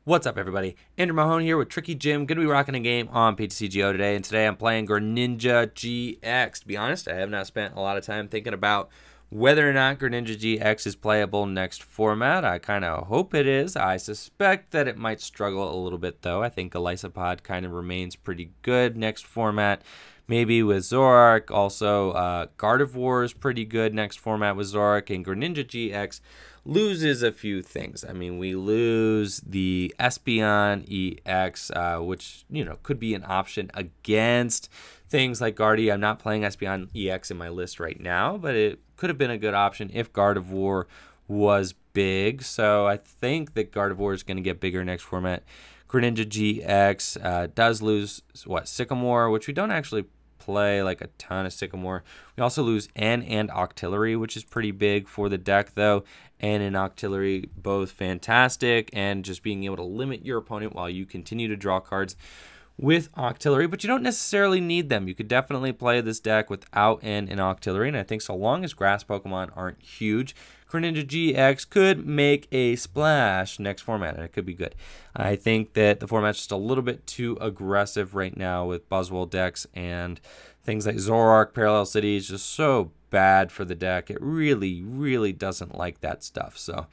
What's up, everybody? Andrew Mahone here with Tricky Jim. Gonna be rocking a game on PTCGO today, and today I'm playing Greninja GX. To be honest, I have not spent a lot of time thinking about whether or not Greninja GX is playable next format. I kind of hope it is. I suspect that it might struggle a little bit, though. I think Elysapod kind of remains pretty good next format. Maybe with Zoroark. Also, Gardevoir is pretty good next format with Zoroark, and Greninja GX loses a few things. I mean, we lose the Espeon EX, which, you know, could be an option against things like Guardy. I'm not playing Espeon EX in my list right now, but it could have been a good option if Gardevoir was big. So I think that Gardevoir is going to get bigger next format. Greninja GX does lose, Sycamore, which we don't actually play like a ton of Sycamore. We also lose N and Octillery, which is pretty big for the deck, though. N and Octillery, both fantastic, and just being able to limit your opponent while you continue to draw cards with Octillery, but you don't necessarily need them. You could definitely play this deck without N and Octillery, and I think so long as grass Pokemon aren't huge, Greninja GX could make a splash next format, and it could be good. I think that the format's just a little bit too aggressive right now with Buzzwole decks, and things like Zoroark, Parallel City is just so bad for the deck. It really, really doesn't like that stuff. So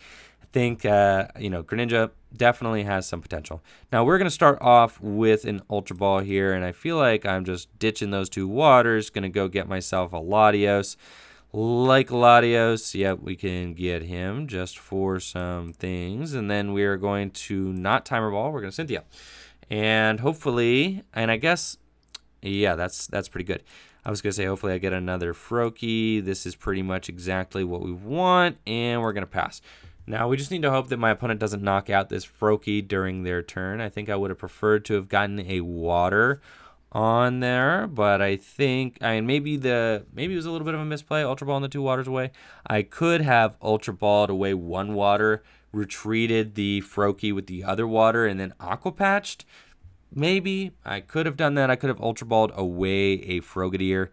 I think, Greninja definitely has some potential. Now, we're going to start off with an Ultra Ball here, and I feel like I'm just ditching those two waters. Going to go get myself a Latios. Like Latios, yep, we can get him just for some things. And then we are going to not Timer Ball. We're going to Cynthia. And hopefully, and I guess, yeah, that's pretty good. I was going to say, hopefully I get another Froakie. This is pretty much exactly what we want, and we're going to pass. Now, we just need to hope that my opponent doesn't knock out this Froakie during their turn. I think I would have preferred to have gotten a water on there, but I think, maybe it was a little bit of a misplay, Ultra Ball and the two waters away. I could have Ultra Balled away one water, retreated the Froakie with the other water, and then Aqua Patched. Maybe I could have done that. I could have Ultra Balled away a Frogadier.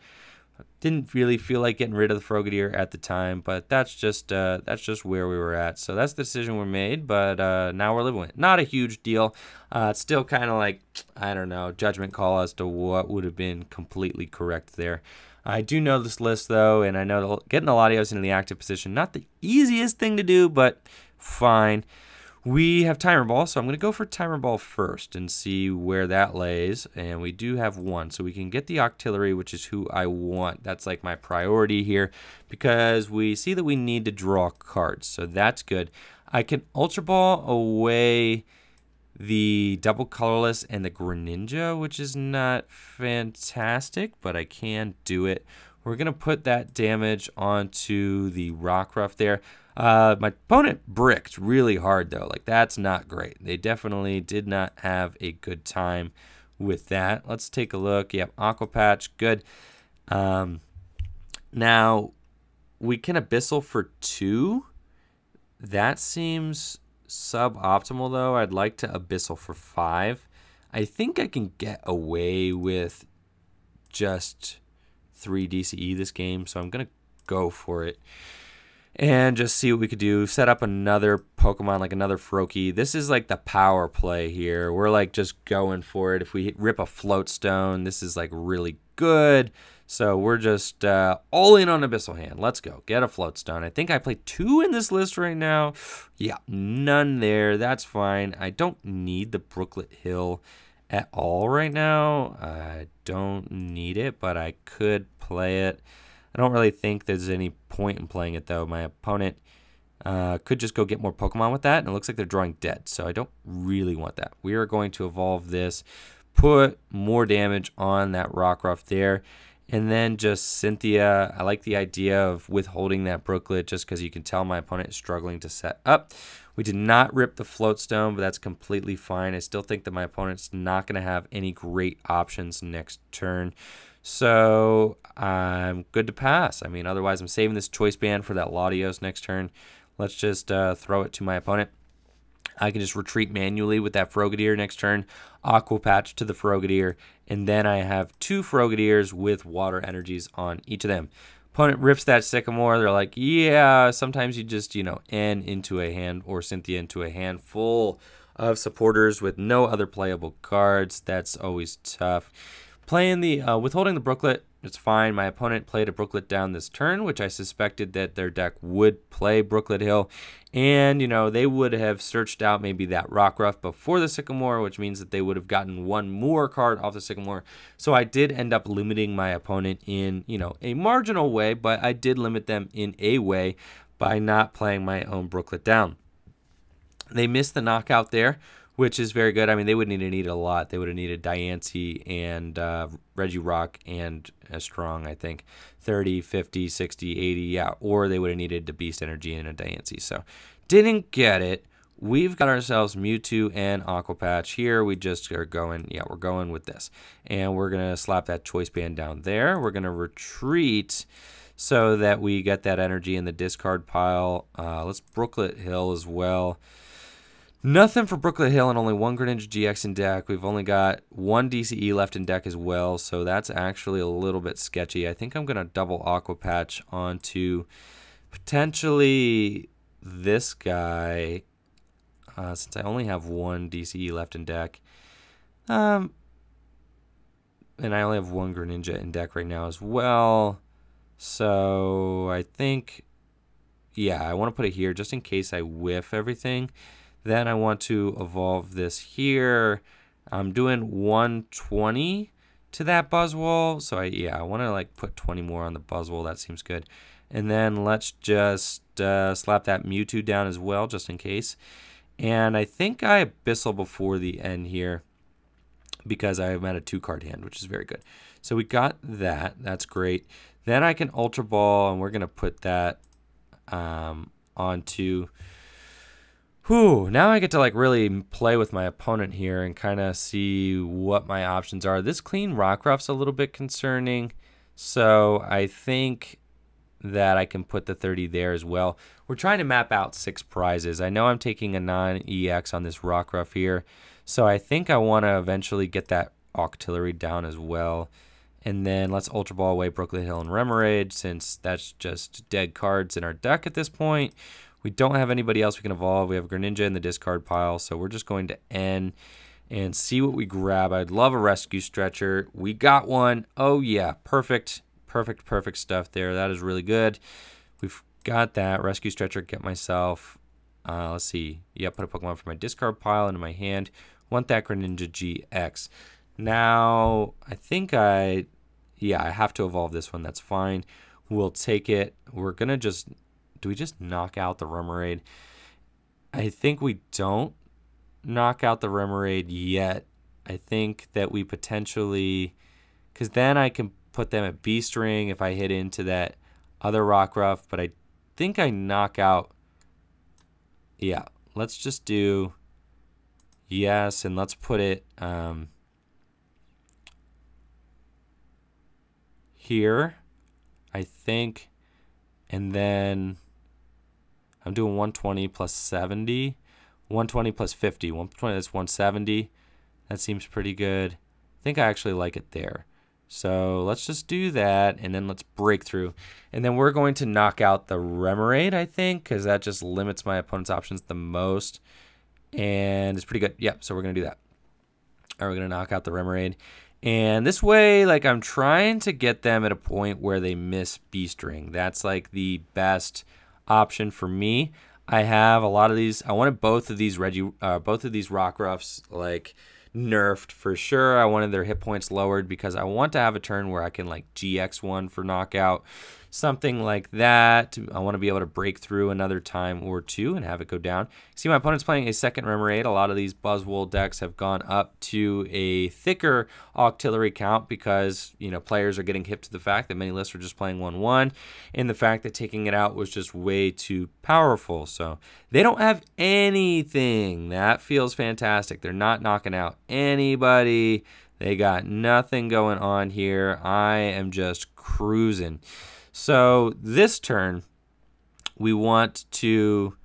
Didn't really feel like getting rid of the Frogadier at the time, but that's just where we were at. So that's the decision we made, but now we're living with it. Not a huge deal. It's still kind of like, I don't know, judgment call as to what would have been completely correct there. I do know this list, though, and I know getting the Latios into the active position, not the easiest thing to do, but fine. We have Timer Ball, so I'm going to go for Timer Ball first and see where that lays. And we do have one, so we can get the Octillery, which is who I want. That's like my priority here because we see that we need to draw cards, so that's good. I can Ultra Ball away the Double Colorless and the Greninja, which is not fantastic, but I can do it. We're going to put that damage onto the Rockruff there. My opponent bricked really hard, though. Like, that's not great. They definitely did not have a good time with that. Let's take a look. Yep, Aqua Patch, good. Now, we can Abyssal for 2. That seems suboptimal, though. I'd like to Abyssal for 5. I think I can get away with just 3 DCE this game, so I'm going to go for it and just see what we could do. Set up another Pokemon, like another Froakie. This is like the power play here. We're like just going for it. If we rip a Float Stone, this is like really good. So we're just all in on Abyssal Hand. Let's go. Get a Float Stone. I think I play 2 in this list right now. Yeah, none there. That's fine. I don't need the Brooklet Hill at all right now. I don't need it, but I could play it. I don't really think there's any point in playing it, though. My opponent could just go get more Pokemon with that, and it looks like they're drawing dead, so I don't really want that. We are going to evolve this, put more damage on that Rockruff there, and then just Cynthia. I like the idea of withholding that Brooklet just because you can tell my opponent is struggling to set up. We did not rip the Float Stone, but that's completely fine. I still think that my opponent's not going to have any great options next turn. So I'm good to pass. I mean, otherwise I'm saving this Choice Band for that Latios next turn. Let's just throw it to my opponent. I can just retreat manually with that Frogadier next turn, Aqua Patch to the Frogadier, and then I have 2 Frogadiers with water energies on each of them. Opponent rips that Sycamore. They're like, yeah, sometimes you just, N into a hand or Cynthia into a handful of supporters with no other playable cards. That's always tough. Playing the withholding the Brooklet, it's fine. My opponent played a Brooklet down this turn, which I suspected that their deck would play Brooklet Hill. And, you know, they would have searched out maybe that Rockruff before the Sycamore, which means that they would have gotten one more card off the Sycamore. So I did end up limiting my opponent in, you know, a marginal way, but I did limit them in a way by not playing my own Brooklet down. They missed the knockout there, which is very good. I mean, they would need a lot. They would have needed Diancie and Regirock and a strong, I think, 30, 50, 60, 80, yeah. Or they would have needed the Beast Energy and a Diancie. So, didn't get it. We've got ourselves Mewtwo and Aqua Patch here. We just are going, yeah, we're going with this. And we're going to slap that Choice Band down there. We're going to retreat so that we get that energy in the discard pile. Let's Brooklet Hill as well. Nothing for Brooklet Hill and only one Greninja GX in deck. We've only got one DCE left in deck as well, so that's actually a little bit sketchy. I think I'm going to double Aqua Patch onto potentially this guy, since I only have one DCE left in deck. And I only have one Greninja in deck right now as well. So I think, yeah, I want to put it here just in case I whiff everything. Then I want to evolve this here. I'm doing 120 to that Buzzwole. So I want to like put 20 more on the Buzzwole. That seems good. And then let's just slap that Mewtwo down as well, just in case. And I think I Abyssal before the end here because I'm at a 2-card hand, which is very good. So we got that. That's great. Then I can Ultra Ball, and we're going to put that onto... Whew, now I get to like really play with my opponent here and kind of see what my options are. This clean Rockruff's a little bit concerning, so I think that I can put the 30 there as well. We're trying to map out 6 prizes. I know I'm taking a non-EX on this Rockruff here, so I think I want to eventually get that Octillery down as well. And then let's Ultra Ball away Brooklet Hill and Remoraid, since that's just dead cards in our deck at this point. We don't have anybody else we can evolve. We have Greninja in the discard pile, so we're just going to end and see what we grab. I'd love a Rescue Stretcher. We got one. Oh, yeah. Perfect. Perfect stuff there. That is really good. We've got that. Rescue Stretcher, get myself. Let's see. Yeah, put a Pokemon from my discard pile into my hand. Want that Greninja GX. Now, I think I have to evolve this one. That's fine. We'll take it. We're going to just... Do we just knock out the Remoraid? I think we don't knock out the Remoraid yet. I think that we potentially... Because then I can put them at Beast Ring if I hit into that other Rockruff. But I think I knock out... Yeah, let's just do... Yes, and let's put it here, I think. And then... I'm doing 120 plus 70. 120 plus 50. 120, that's 170. That seems pretty good. I think I actually like it there. So let's just do that, and then let's break through. And then we're going to knock out the Remoraid, I think, because that just limits my opponent's options the most. And it's pretty good. Yep, so we're going to do that. All right, we're going to knock out the Remoraid. And this way, like, I'm trying to get them at a point where they miss Beast Ring. That's, like, the best option for me. I have a lot of these. I wanted both of these Rockruffs like nerfed for sure. I wanted their hit points lowered because I want to have a turn where I can like GX one for knockout, something like that. I want to be able to break through another time or two and have it go down. See, my opponent's playing a second Remoraid. A lot of these Buzzwole decks have gone up to a thicker Octillery count because, you know, players are getting hip to the fact that many lists are just playing 1/1 and the fact that taking it out was just way too powerful. So they don't have anything. That feels fantastic. They're not knocking out anybody. They got nothing going on here. I am just cruising. So this turn, we want to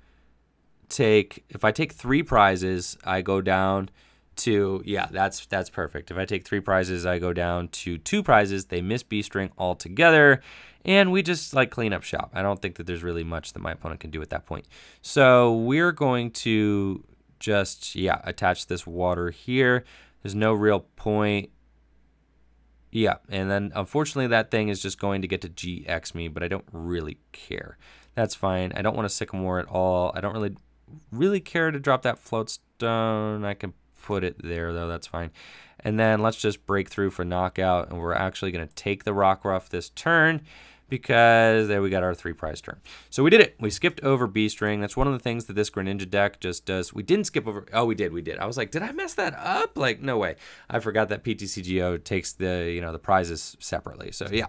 take, if I take 3 prizes, I go down to, yeah, that's perfect. If I take 3 prizes, I go down to 2 prizes. They miss Beast Ring altogether, and we just like clean up shop. I don't think that there's really much that my opponent can do at that point. So we're going to just, yeah, attach this water here. There's no real point. Yeah, and then unfortunately that thing is just going to get to GX me, but I don't really care. That's fine. I don't want to Sycamore at all. I don't really care to drop that float stone. I can put it there though, that's fine. And then let's just break through for knockout, and we're actually going to take the Rockruff this turn, because there we got our 3 prize turn. So we did it. We skipped over B-String. That's one of the things that this Greninja deck just does. We didn't skip over. Oh, we did. I was like, did I mess that up? Like, no way. I forgot that PTCGO takes the, the prizes separately. So yeah,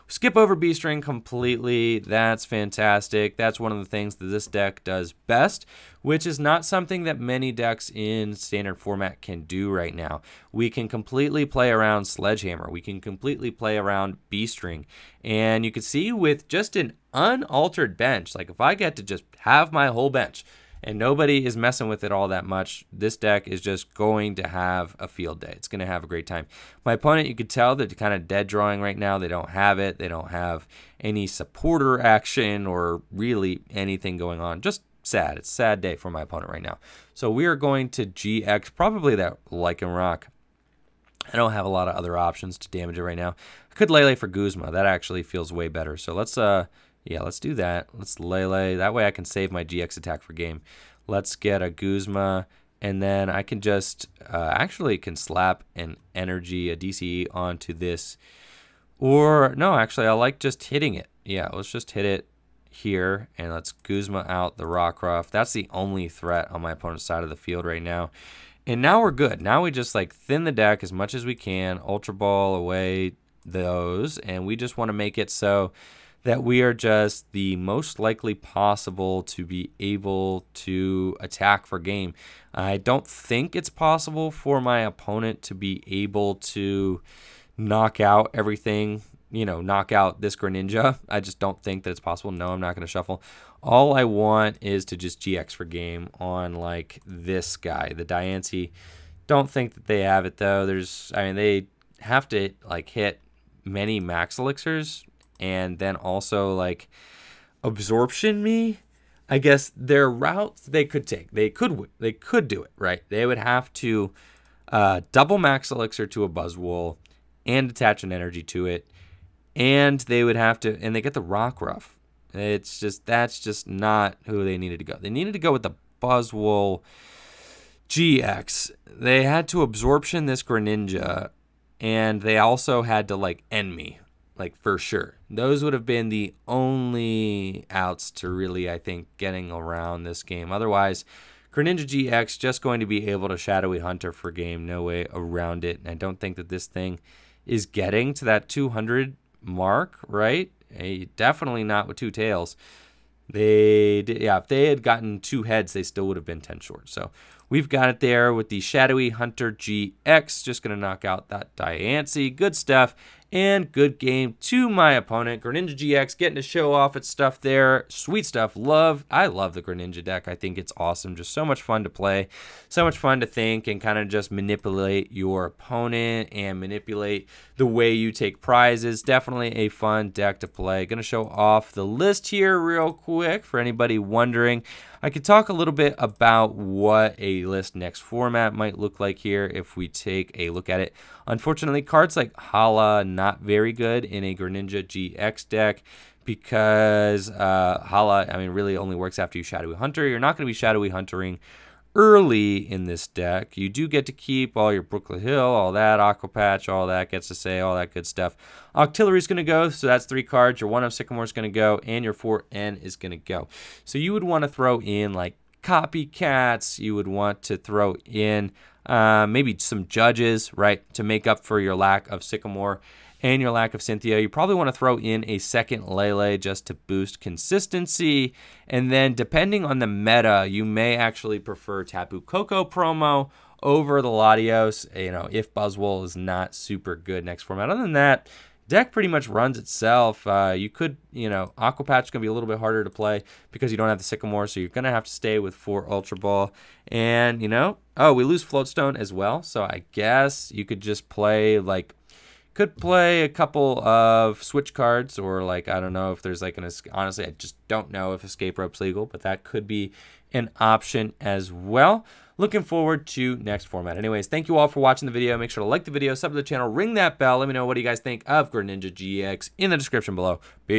skip over B-String completely. That's fantastic. That's one of the things that this deck does best, which is not something that many decks in standard format can do right now. We can completely play around Sledgehammer. We can completely play around B-String. And you can see with just an unaltered bench, like if I get to just have my whole bench and nobody is messing with it all that much, this deck is just going to have a field day. It's going to have a great time. My opponent, you could tell they're kind of dead drawing right now. They don't have it. They don't have any supporter action or really anything going on. Just sad. It's a sad day for my opponent right now. So we are going to GX, probably that Lycanroc. I don't have a lot of other options to damage it right now. I could Lele for Guzma. That actually feels way better. So let's let's do that. Let's Lele. That way I can save my GX attack for game. Let's get a Guzma, and then I can just actually can slap an energy, a DCE onto this. Or no, actually I like just hitting it. Yeah, let's just hit it here, and let's Guzma out the Rockruff. That's the only threat on my opponent's side of the field right now. And now we're good. Now we just like thin the deck as much as we can, Ultra Ball away those, and we just want to make it so that we are just the most likely possible to be able to attack for game. I don't think it's possible for my opponent to be able to knock out everything, knock out this Greninja. I just don't think that it's possible. No, I'm not going to shuffle. All I want is to just GX for game on like this guy, the Diancie. Don't think that they have it though. They have to like hit many max elixirs and then also like absorption me. I guess their routes they could take. They could do it, right? They would have to double max elixir to a Buzzwole and attach an energy to it. And they would have to, and they get the Rockruff. That's just not who they needed to go. They needed to go with the Buzzwole GX. They had to absorption this Greninja, and they also had to like end me, like for sure. Those would have been the only outs to really, I think, getting around this game. Otherwise, Greninja GX just going to be able to Shadowy Hunter for game. No way around it. And I don't think that this thing is getting to that 200 mark, right? Definitely not with 2 tails. If they had gotten 2 heads, they still would have been 10 short. So we've got it there with the Shadowy Hunter GX. Just going to knock out that Diancie. Good stuff. And good game to my opponent. Greninja GX getting to show off its stuff there. Sweet stuff. I love the Greninja deck. I think it's awesome. Just so much fun to play. So much fun to think and kind of just manipulate your opponent and manipulate the way you take prizes. Definitely a fun deck to play. Going to show off the list here real quick for anybody wondering. I could talk a little bit about what a list next format might look like here if we take a look at it. Unfortunately, cards like Hala, not very good in a Greninja GX deck because Hala, really only works after you Shadowy Hunter. You're not going to be Shadowy Huntering early in this deck. You do get to keep all your Brooklyn Hill, all that, Aqua Patch, all that gets to say, all that good stuff. Octillery's going to go, so that's 3 cards. Your 1-of Sycamore's going to go, and your 4N is going to go. So you would want to throw in like Copycats. You would want to throw in maybe some Judges, right, to make up for your lack of Sycamore and your lack of Cynthia. You probably want to throw in a second Lele just to boost consistency. And then depending on the meta, you may actually prefer Tapu Koko promo over the Latios, if Buzzwole is not super good next format. Other than that, deck pretty much runs itself. You could, Aqua Patch is going to be a little bit harder to play because you don't have the Sycamore, so you're going to have to stay with 4 Ultra Ball. And, we lose Floatstone as well, so I guess you could just play, could play a couple of switch cards, or I don't know if there's honestly, I just don't know if Escape Rope's legal, but that could be an option as well. looking forward to next format. Anyways, thank you all for watching the video. Make sure to like the video, sub to the channel, ring that bell. Let me know what you guys think of Greninja GX in the description below. Peace.